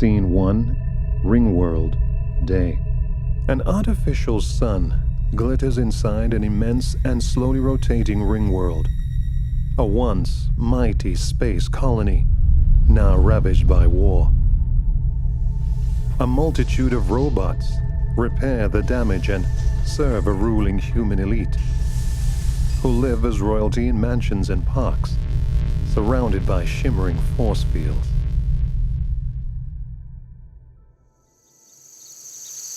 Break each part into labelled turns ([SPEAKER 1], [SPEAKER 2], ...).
[SPEAKER 1] Scene 1, Ring World, Day. An artificial sun glitters inside an immense and slowly rotating ring world. A once mighty space colony, now ravaged by war. A multitude of robots repair the damage and serve a ruling human elite, who live as royalty in mansions and parks, surrounded by shimmering force fields.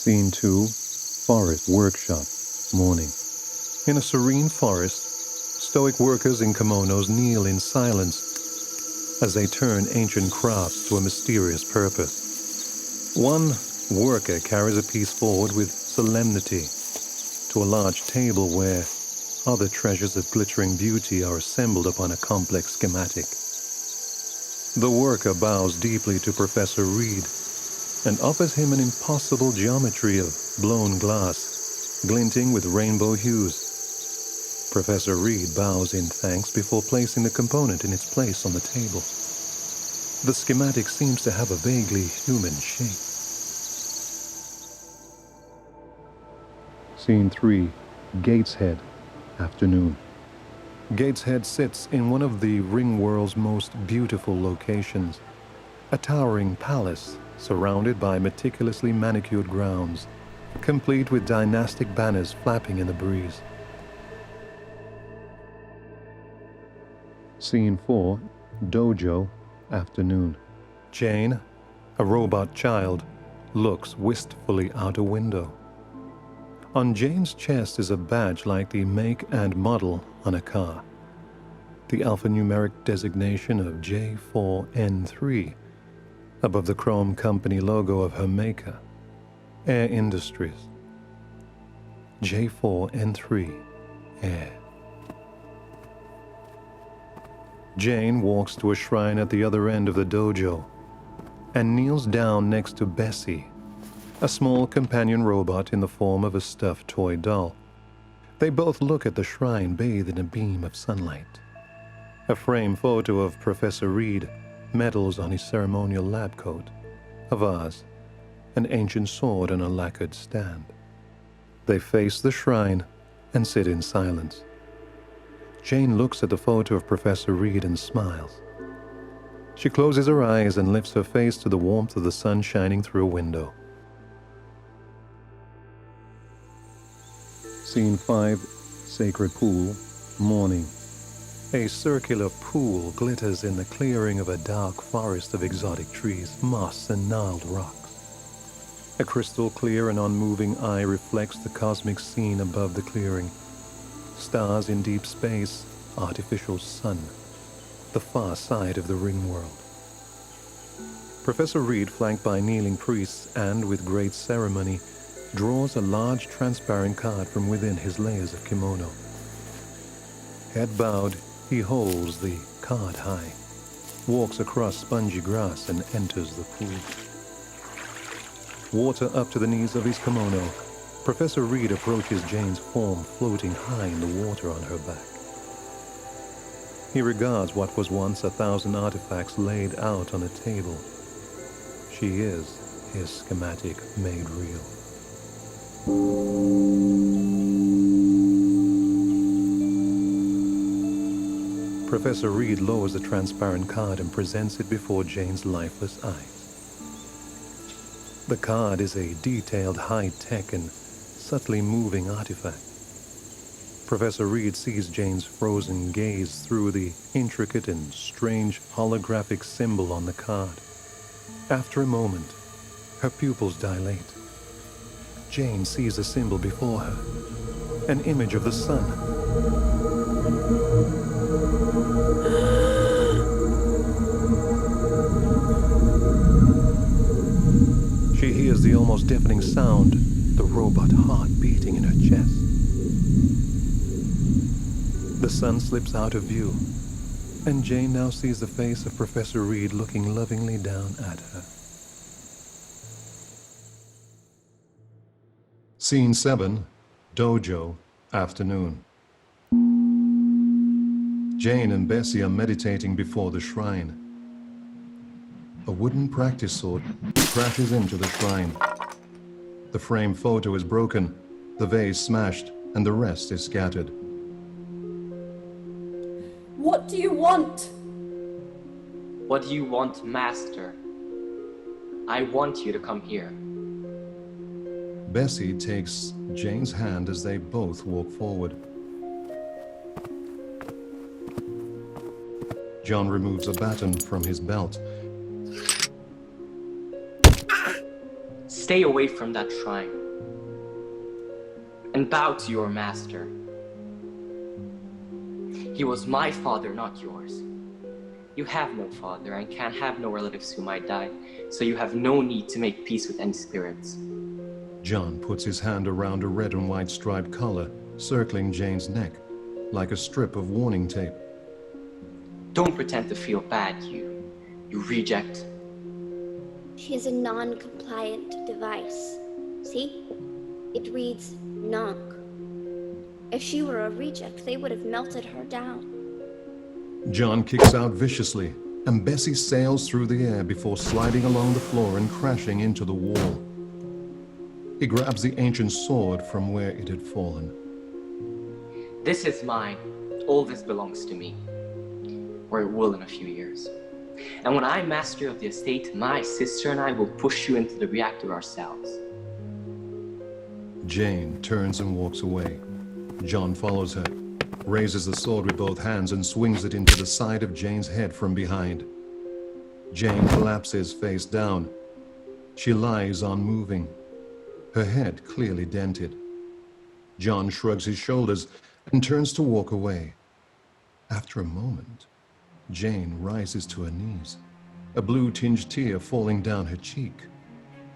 [SPEAKER 1] Scene 2, Forest Workshop, Morning. In a serene forest, stoic workers in kimonos kneel in silence as they turn ancient crafts to a mysterious purpose. One worker carries a piece forward with solemnity to a large table where other treasures of glittering beauty are assembled upon a complex schematic. The worker bows deeply to Professor Reed and offers him an impossible geometry of blown glass, glinting with rainbow hues. Professor Reed bows in thanks before placing the component in its place on the table. The schematic seems to have a vaguely human shape. Scene 3, Gateshead, Afternoon. Gateshead sits in one of the ring world's most beautiful locations, a towering palace surrounded by meticulously manicured grounds, complete with dynastic banners flapping in the breeze. Scene 4, Dojo, Afternoon. Jane, a robot child, looks wistfully out a window. On Jane's chest is a badge like the make and model on a car, the alphanumeric designation of J4N3, above the chrome company logo of her maker, Air Industries. J4N3 Air. Jane walks to a shrine at the other end of the dojo and kneels down next to Bessie, a small companion robot in the form of a stuffed toy doll. They both look at the shrine bathed in a beam of sunlight. A framed photo of Professor Reed, medals on his ceremonial lab coat, a vase, an ancient sword on a lacquered stand. They face the shrine and sit in silence. Jane looks at the photo of Professor Reed and smiles. She closes her eyes and lifts her face to the warmth of the sun shining through a window. Scene 5, Sacred Pool, Morning. A circular pool glitters in the clearing of a dark forest of exotic trees, moss, and gnarled rocks. A crystal clear and unmoving eye reflects the cosmic scene above the clearing. Stars in deep space, artificial sun, the far side of the ring world. Professor Reed, flanked by kneeling priests and with great ceremony, draws a large transparent card from within his layers of kimono. Head bowed, he holds the card high, walks across spongy grass and enters the pool. Water up to the knees of his kimono, Professor Reed approaches Jane's form floating high in the water on her back. He regards what was once 1,000 artifacts laid out on a table. She is his schematic made real. Professor Reed lowers the transparent card and presents it before Jane's lifeless eyes. The card is a detailed, high-tech and subtly moving artifact. Professor Reed sees Jane's frozen gaze through the intricate and strange holographic symbol on the card. After a moment, her pupils dilate. Jane sees the symbol before her, an image of the sun. She hears the almost deafening sound, the robot heart beating in her chest. The sun slips out of view, and Jane now sees the face of Professor Reed looking lovingly down at her. Scene 7, Dojo, Afternoon. Jane and Bessie are meditating before the shrine. A wooden practice sword crashes into the shrine. The frame photo is broken, the vase smashed, and the rest is scattered.
[SPEAKER 2] What do you want?
[SPEAKER 3] What do you want, Master? I want you to come here.
[SPEAKER 1] Bessie takes Jane's hand as they both walk forward. John removes a baton from his belt.
[SPEAKER 3] Stay away from that shrine and bow to your master. He was my father, not yours. You have no father and can have no relatives who might die, so you have no need to make peace with any spirits.
[SPEAKER 1] John puts his hand around a red and white striped collar, circling Jane's neck, like a strip of warning tape.
[SPEAKER 3] Don't pretend to feel bad, you reject.
[SPEAKER 4] She is a non-compliant device. See? It reads knock. If she were a reject, they would have melted her down.
[SPEAKER 1] John kicks out viciously, and Bessie sails through the air before sliding along the floor and crashing into the wall. He grabs the ancient sword from where it had fallen.
[SPEAKER 3] This is mine. All this belongs to me. Or it will in a few years. And when I'm master of the estate, my sister and I will push you into the reactor ourselves.
[SPEAKER 1] Jane turns and walks away. John follows her, raises the sword with both hands and swings it into the side of Jane's head from behind. Jane collapses face down. She lies unmoving, her head clearly dented. John shrugs his shoulders and turns to walk away. After a moment, Jane rises to her knees, a blue-tinged tear falling down her cheek.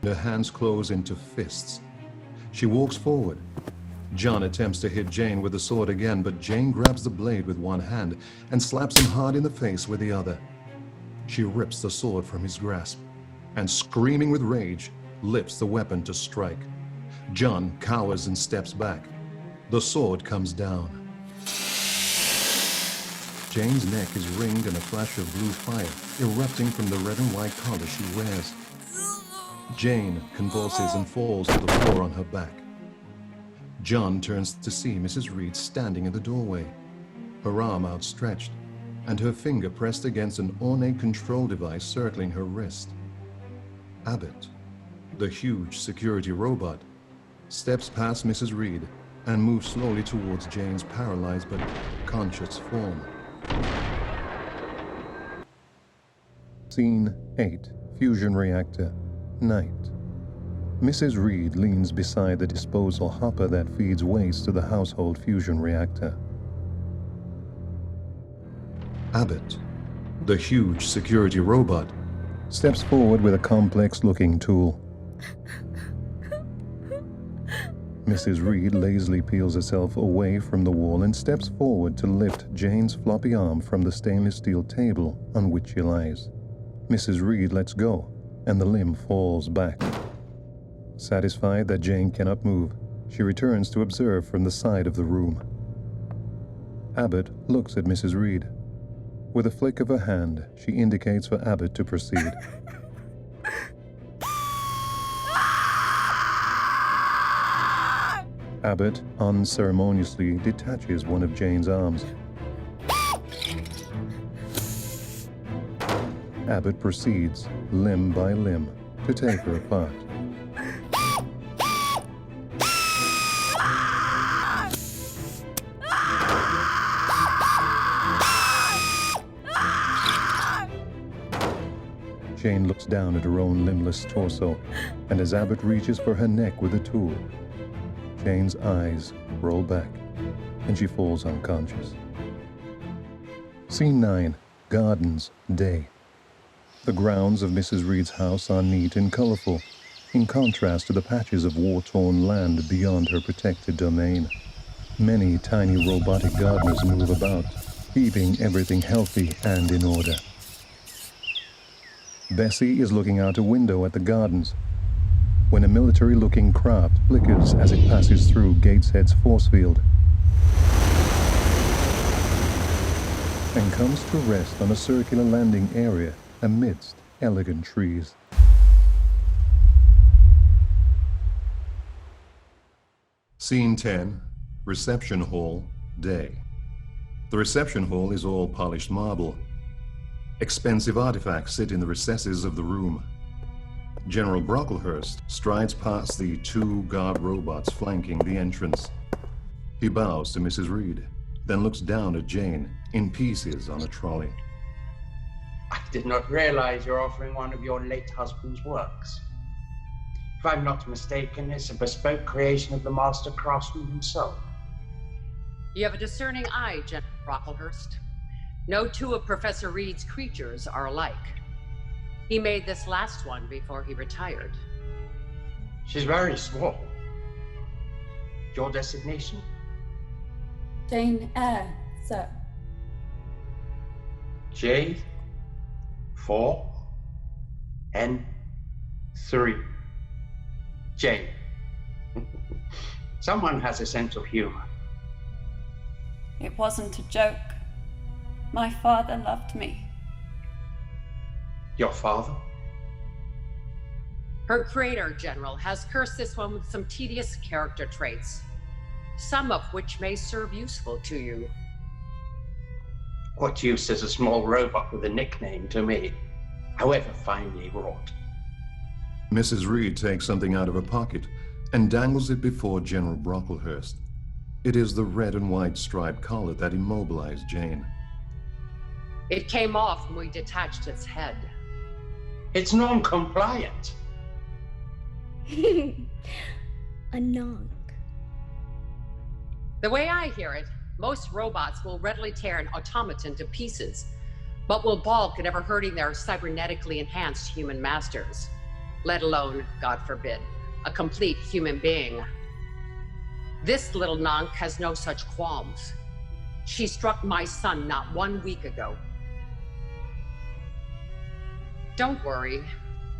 [SPEAKER 1] Her hands close into fists. She walks forward. John attempts to hit Jane with the sword again, but Jane grabs the blade with one hand and slaps him hard in the face with the other. She rips the sword from his grasp and, screaming with rage, lifts the weapon to strike. John cowers and steps back. The sword comes down. Jane's neck is ringed in a flash of blue fire, erupting from the red and white collar she wears. Jane convulses and falls to the floor on her back. John turns to see Mrs. Reed standing in the doorway, her arm outstretched, and her finger pressed against an ornate control device circling her wrist. Abbott, the huge security robot, steps past Mrs. Reed and moves slowly towards Jane's paralyzed but conscious form. Scene 8, Fusion Reactor, Night. Mrs. Reed leans beside the disposal hopper that feeds waste to the household fusion reactor. Abbott, the huge security robot, steps forward with a complex-looking tool. Mrs. Reed lazily peels herself away from the wall and steps forward to lift Jane's floppy arm from the stainless steel table on which she lies. Mrs. Reed lets go, and the limb falls back. Satisfied that Jane cannot move, she returns to observe from the side of the room. Abbott looks at Mrs. Reed. With a flick of her hand, she indicates for Abbott to proceed. Abbott unceremoniously detaches one of Jane's arms. Abbott proceeds, limb by limb, to take her apart. Jane looks down at her own limbless torso, and as Abbott reaches for her neck with the tool, Jane's eyes roll back, and she falls unconscious. Scene 9, Gardens, Day. The grounds of Mrs. Reed's house are neat and colorful, in contrast to the patches of war-torn land beyond her protected domain. Many tiny robotic gardeners move about, keeping everything healthy and in order. Bessie is looking out a window at the gardens when a military-looking craft flickers as it passes through Gateshead's force field and comes to rest on a circular landing area amidst elegant trees. Scene 10, reception hall, day. The reception hall is all polished marble. Expensive artifacts sit in the recesses of the room. General Brocklehurst strides past the two guard robots flanking the entrance. He bows to Mrs. Reed, then looks down at Jane, in pieces on a trolley.
[SPEAKER 5] I did not realize you're offering one of your late husband's works. If I'm not mistaken, it's a bespoke creation of the master craftsman himself.
[SPEAKER 6] You have a discerning eye, General Brocklehurst. No two of Professor Reed's creatures are alike. He made this last one before he retired.
[SPEAKER 5] She's very small. Your designation?
[SPEAKER 2] Jane Eyre, sir.
[SPEAKER 5] J4N3. Jane. Someone has a sense of humor.
[SPEAKER 2] It wasn't a joke. My father loved me.
[SPEAKER 5] Your father?
[SPEAKER 6] Her creator, General, has cursed this one with some tedious character traits, some of which may serve useful to you.
[SPEAKER 5] What use is a small robot with a nickname to me, however finely wrought?
[SPEAKER 1] Mrs. Reed takes something out of her pocket and dangles it before General Brocklehurst. It is the red and white striped collar that immobilized Jane.
[SPEAKER 6] It came off when we detached its head.
[SPEAKER 5] It's non-compliant.
[SPEAKER 4] A knock.
[SPEAKER 6] The way I hear it, most robots will readily tear an automaton to pieces, but will balk at ever hurting their cybernetically enhanced human masters, let alone, God forbid, a complete human being. This little nonk has no such qualms. She struck my son not 1 week ago. Don't worry.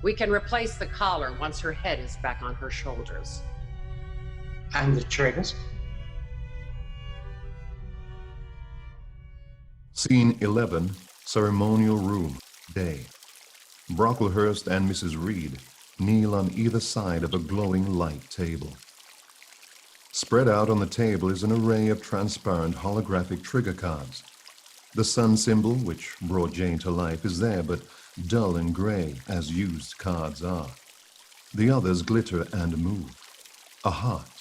[SPEAKER 6] We can replace the collar once her head is back on her shoulders.
[SPEAKER 5] And the triggers?
[SPEAKER 1] Scene 11, ceremonial room, day. Brocklehurst and Mrs. Reed kneel on either side of a glowing light table. Spread out on the table is an array of transparent holographic trigger cards. The sun symbol, which brought Jane to life, is there, but dull and gray, as used cards are. The others glitter and move. A heart,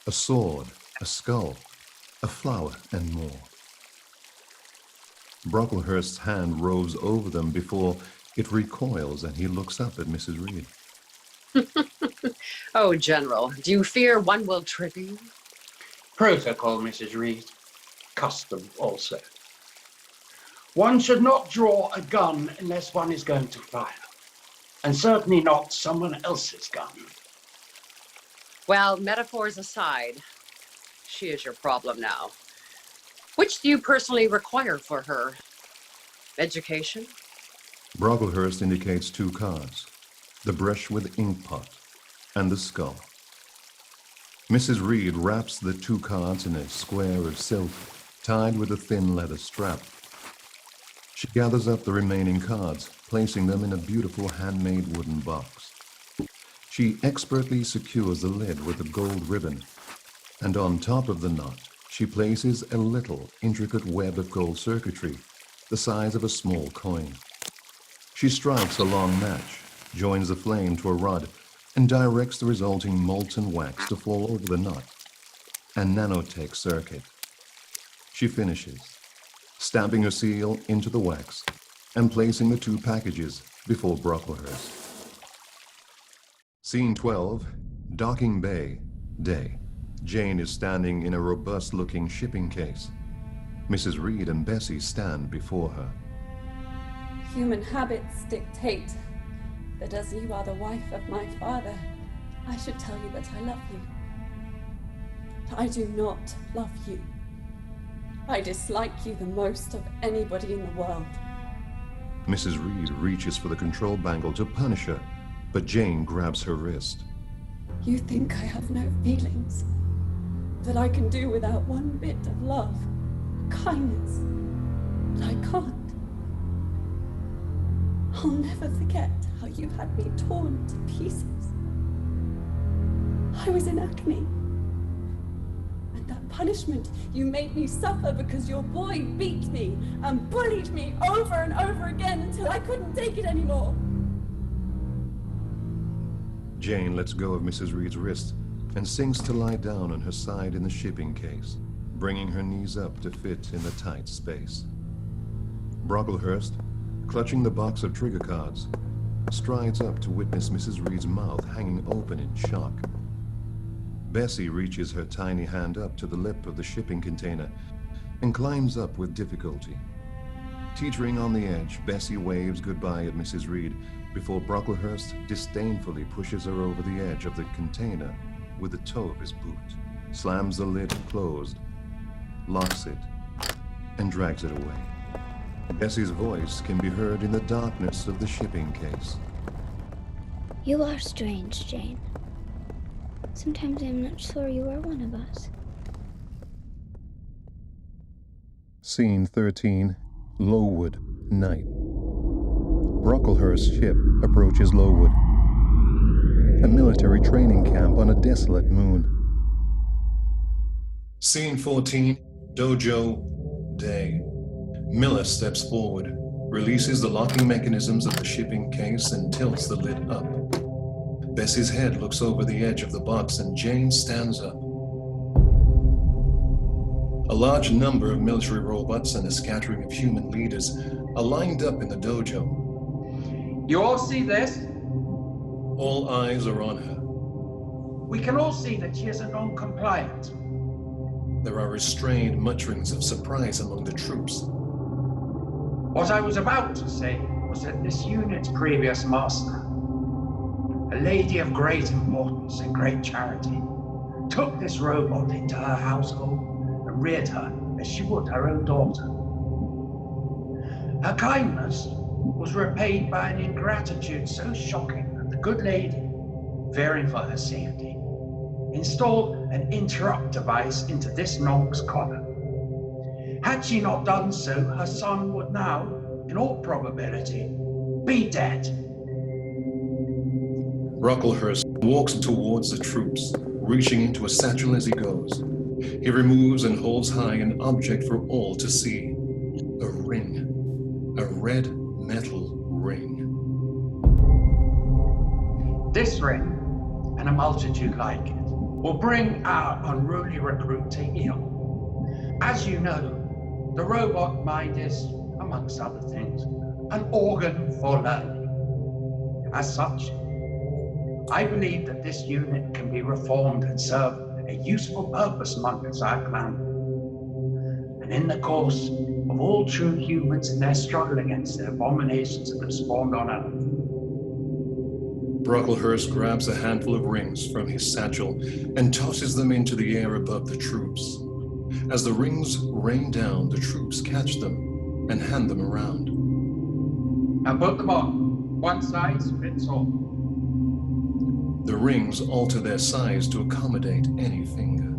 [SPEAKER 1] a sword, a skull, a flower, and more. Brocklehurst's hand roves over them before it recoils, and he looks up at Mrs. Reed.
[SPEAKER 6] Oh, General, do you fear one will trigger you?
[SPEAKER 5] Protocol, Mrs. Reed. Custom also. One should not draw a gun unless one is going to fire. And certainly not someone else's gun.
[SPEAKER 6] Well, metaphors aside, she is your problem now. Which do you personally require for her? Education?
[SPEAKER 1] Brocklehurst indicates two cards, the brush with ink pot and the skull. Mrs. Reed wraps the two cards in a square of silk tied with a thin leather strap. She gathers up the remaining cards, placing them in a beautiful handmade wooden box. She expertly secures the lid with a gold ribbon, and on top of the knot, she places a little intricate web of gold circuitry, the size of a small coin. She strikes a long match, joins the flame to a rod, and directs the resulting molten wax to fall over the knot, a nanotech circuit. She finishes, stamping her seal into the wax and placing the two packages before Brocklehurst. Scene 12, Docking Bay, day. Jane is standing in a robust-looking shipping case. Mrs. Reed and Bessie stand before her.
[SPEAKER 2] Human habits dictate that as you are the wife of my father, I should tell you that I love you. I do not love you. I dislike you the most of anybody in the world.
[SPEAKER 1] Mrs. Reed reaches for the control bangle to punish her, but Jane grabs her wrist.
[SPEAKER 2] You think I have no feelings? That I can do without one bit of love, kindness? But I can't. I'll never forget how you had me torn to pieces. I was in agony. punishment you made me suffer because your boy beat me and bullied me over and over again until I couldn't take it anymore.
[SPEAKER 1] Jane lets go of Mrs. Reed's wrist and sinks to lie down on her side in the shipping case, bringing her knees up to fit in the tight space. Brocklehurst, clutching the box of trigger cards, strides up to witness Mrs. Reed's mouth hanging open in shock. Bessie reaches her tiny hand up to the lip of the shipping container and climbs up with difficulty. Teetering on the edge, Bessie waves goodbye at Mrs. Reed before Brocklehurst disdainfully pushes her over the edge of the container with the toe of his boot, slams the lid closed, locks it, and drags it away. Bessie's voice can be heard in the darkness of the shipping case.
[SPEAKER 4] You are strange, Jane. Sometimes I'm not sure you are one of us.
[SPEAKER 1] Scene 13, Lowood, night. Brocklehurst's ship approaches Lowood, a military training camp on a desolate moon. Scene 14, Dojo, day. Miller steps forward, releases the locking mechanisms of the shipping case and tilts the lid up. Bessie's head looks over the edge of the box and Jane stands up. A large number of military robots and a scattering of human leaders are lined up in the dojo.
[SPEAKER 5] You all see this?
[SPEAKER 1] All eyes are on her.
[SPEAKER 5] We can all see that she is a non-compliant.
[SPEAKER 1] There are restrained mutterings of surprise among the troops.
[SPEAKER 5] What I was about to say was that this unit's previous master, a lady of great importance and great charity, took this robot into her household and reared her as she would her own daughter. Her kindness was repaid by an ingratitude so shocking that the good lady, fearing for her safety, installed an interrupt device into this nonk's collar. Had she not done so, her son would now, in all probability, be dead.
[SPEAKER 1] Brocklehurst walks towards the troops, reaching into a satchel as he goes. He removes and holds high an object for all to see. A ring. A red metal ring.
[SPEAKER 5] This ring, and a multitude like it, will bring our unruly recruit to heel. As you know, the robot mind is, amongst other things, an organ for learning. As such, I believe that this unit can be reformed and serve a useful purpose amongst our clan. And in the course of all true humans in their struggle against the abominations that have spawned on Earth.
[SPEAKER 1] Brocklehurst grabs a handful of rings from his satchel and tosses them into the air above the troops. As the rings rain down, the troops catch them and hand them around.
[SPEAKER 5] Now put them on. One size fits all.
[SPEAKER 1] The rings alter their size to accommodate any finger.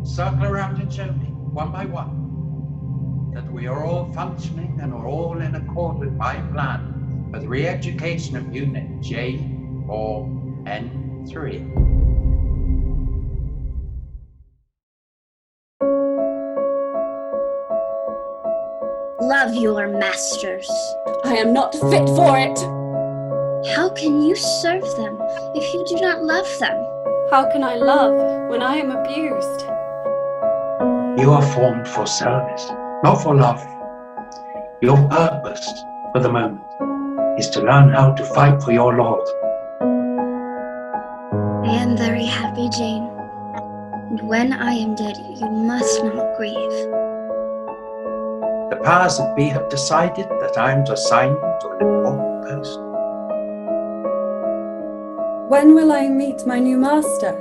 [SPEAKER 5] Circle around and show me, one by one, that we are all functioning and are all in accord with my plan for the re-education of Unit J4N3.
[SPEAKER 4] Love your masters.
[SPEAKER 2] I am not fit for it.
[SPEAKER 4] How can you serve them if you do not love them?
[SPEAKER 2] How can I love when I am abused?
[SPEAKER 5] You are formed for service, not for love. Your purpose, for the moment, is to learn how to fight for your lord.
[SPEAKER 4] I am very happy, Jane. And when I am dead, you must not grieve.
[SPEAKER 5] The powers that be have decided that I am to assign you to an important post.
[SPEAKER 2] When will I meet my new master?